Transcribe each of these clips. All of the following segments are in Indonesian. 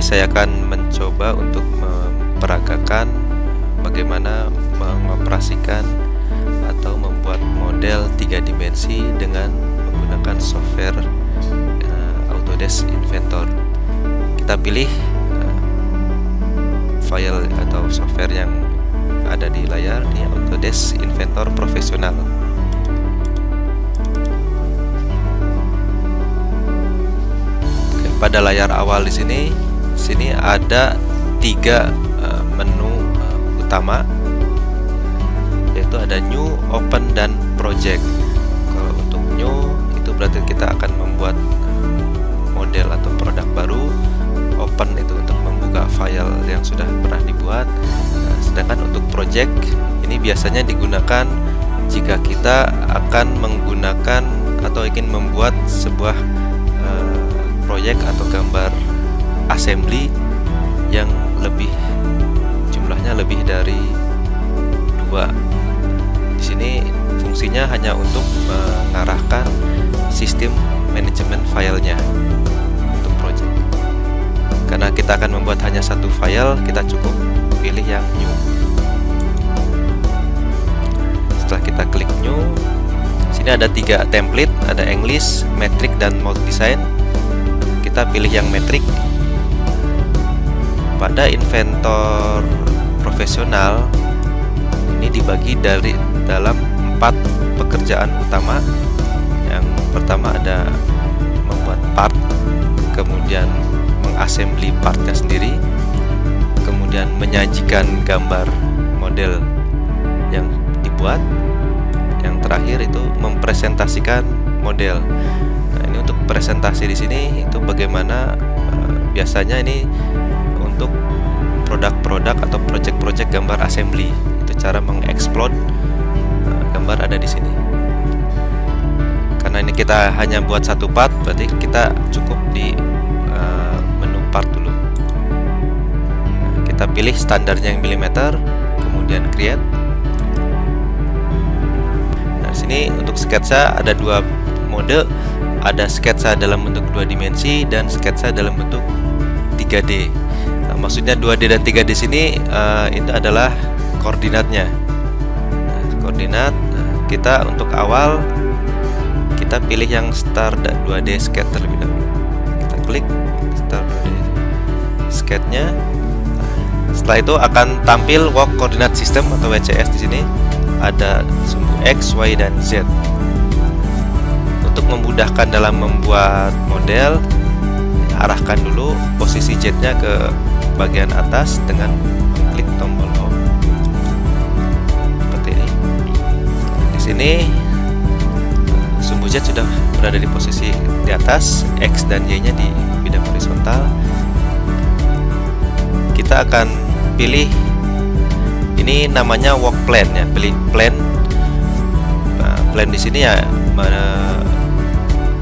ini saya akan mencoba untuk memperagakan bagaimana mengoperasikan atau membuat model 3 dimensi dengan menggunakan software Autodesk Inventor. Kita pilih file atau software yang ada di layar, ini Autodesk Inventor Profesional. Pada layar awal di sini ada 3 menu utama, yaitu ada New, Open, dan Project. Kalau untuk New itu berarti kita akan membuat model atau produk baru. Open itu untuk membuka file yang sudah pernah dibuat. Sedangkan untuk Project ini biasanya digunakan jika kita akan menggunakan atau ingin membuat sebuah proyek atau gambar assembly yang jumlahnya lebih dari 2. Di sini fungsinya hanya untuk mengarahkan sistem manajemen filenya untuk proyek. Karena kita akan membuat hanya satu file, kita cukup pilih yang new. Setelah kita klik new, sini ada 3 template, ada English, Metric, dan Multidesign. Kita pilih yang metrik. Pada Inventor Profesional ini dibagi dalam 4 pekerjaan utama. Yang pertama ada membuat part, kemudian mengassembly partnya sendiri, kemudian menyajikan gambar model yang dibuat, yang terakhir itu mempresentasikan model. Nah, ini untuk presentasi di sini itu bagaimana biasanya ini untuk produk-produk atau project-project gambar assembly. Itu cara mengexplode gambar ada di sini. Karena ini kita hanya buat satu part, berarti kita cukup di menu part dulu. Kita pilih standarnya yang milimeter, kemudian create. Nah, sini untuk sketsa ada 2 mode. Ada sketsa dalam bentuk 2 dimensi dan sketsa dalam bentuk 3D. Nah, maksudnya 2D dan 3D sini itu adalah koordinatnya. Nah, koordinat kita untuk awal kita pilih yang Start 2D Sketch terlebih dahulu. Kita klik Start 2D Sketch-nya. Setelah itu akan tampil Work Coordinate System atau WCS di sini. Ada sumbu X, Y, dan Z. Untuk memudahkan dalam membuat model, arahkan dulu posisi Z-nya ke bagian atas dengan klik tombol Home. Seperti ini. Di sini sumbu Z sudah berada di posisi di atas, X dan Y-nya di bidang horizontal. Kita akan pilih ini namanya work plan ya, pilih plan. Nah, plan di sini ya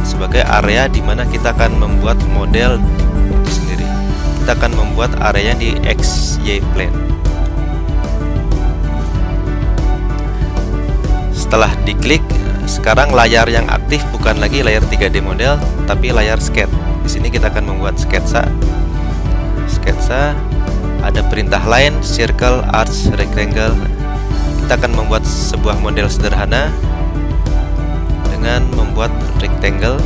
sebagai area di mana kita akan membuat model itu sendiri. Kita akan membuat area di XY plane. Setelah diklik, sekarang layar yang aktif bukan lagi layar 3D model, tapi layar sketch. Di sini kita akan membuat sketsa. Sketsa ada perintah line, circle, arch, rectangle. Kita akan membuat sebuah model sederhana dengan membuat rectangle.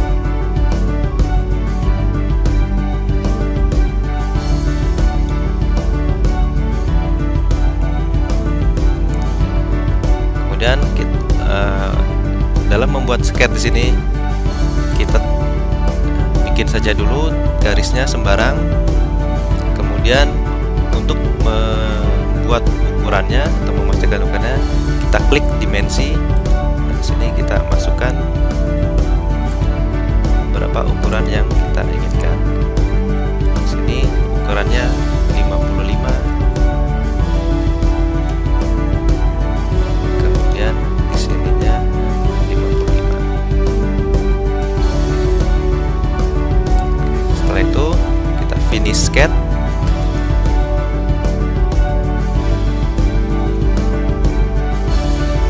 Kemudian dalam membuat sketch di sini kita bikin saja dulu garisnya sembarang. Kemudian untuk membuat ukurannya atau memastikan ukurannya, kita klik dimensi. Di sini kita masukkan berapa ukuran yang kita inginkan. Di sini ukurannya 55. Kemudian di sininya 55. Setelah itu kita finish sketch.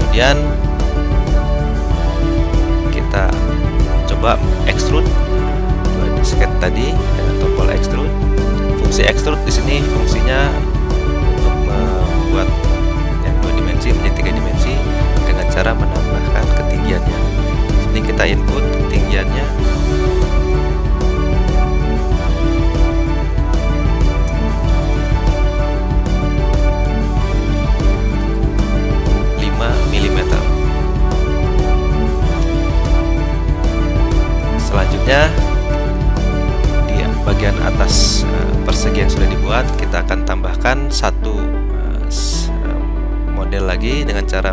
Kemudian kita coba extrude sketch tadi dengan tombol extrude. fungsi extrude di sini fungsinya untuk membuat yang 2 dimensi menjadi 3 dimensi dengan cara menambahkan ketinggiannya. Sini kita input ketinggiannya. Selanjutnya di bagian atas persegi yang sudah dibuat, kita akan tambahkan satu model lagi dengan cara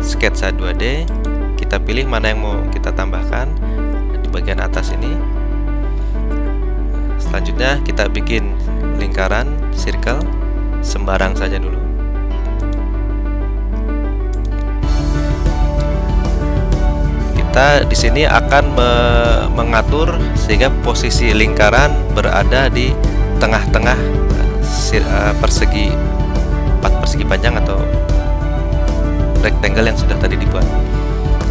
sketsa 2D. Kita pilih mana yang mau kita tambahkan di bagian atas ini. Selanjutnya kita bikin lingkaran circle sembarang saja dulu. Kita di sini akan mengatur sehingga posisi lingkaran berada di tengah-tengah persegi 4 persegi panjang atau rectangle yang sudah tadi dibuat.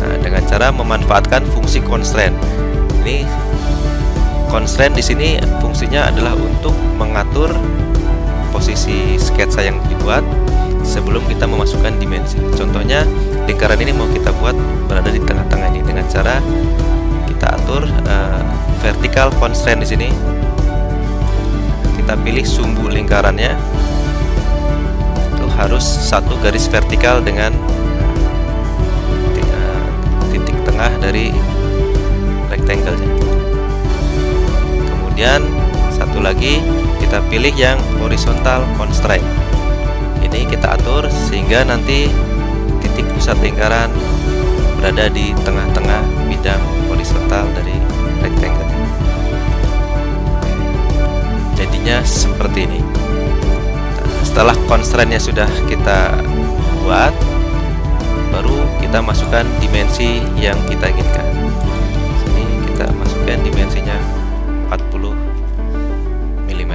Nah, dengan cara memanfaatkan fungsi constraint. Ini constraint di sini fungsinya adalah untuk mengatur posisi sketsa yang dibuat sebelum kita memasukkan dimensi. Contohnya lingkaran ini mau kita buat berada di tengah-tengah ini dengan cara kita atur vertical constraint di sini. Kita pilih sumbu lingkarannya itu harus satu garis vertikal dengan titik tengah dari rectangle-nya. Kemudian satu lagi kita pilih yang horizontal constraint. Ini kita atur sehingga nanti titik pusat lingkaran berada di tengah-tengah bidang horizontal dari rectangle. Jadinya seperti ini. Nah, setelah constraint-nya sudah kita buat, baru kita masukkan dimensi yang kita inginkan. Sini kita masukkan dimensinya 40 mm.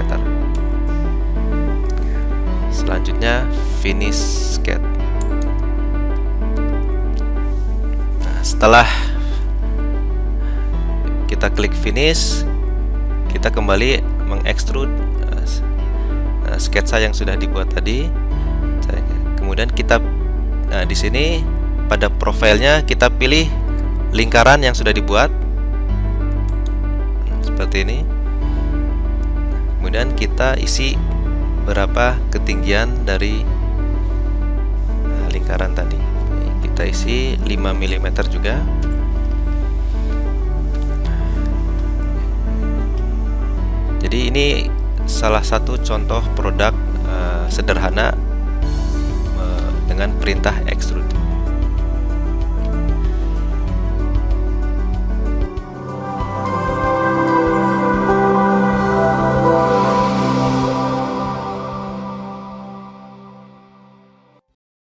Selanjutnya finish sketch. Nah, setelah kita klik finish, kita kembali mengekstrud sketsa yang sudah dibuat tadi. Kemudian kita di sini pada profilnya kita pilih lingkaran yang sudah dibuat seperti ini. Kemudian kita isi berapa ketinggian dari lingkaran tadi. Kita isi 5 mm juga. Jadi ini salah satu contoh produk sederhana dengan perintah extrude.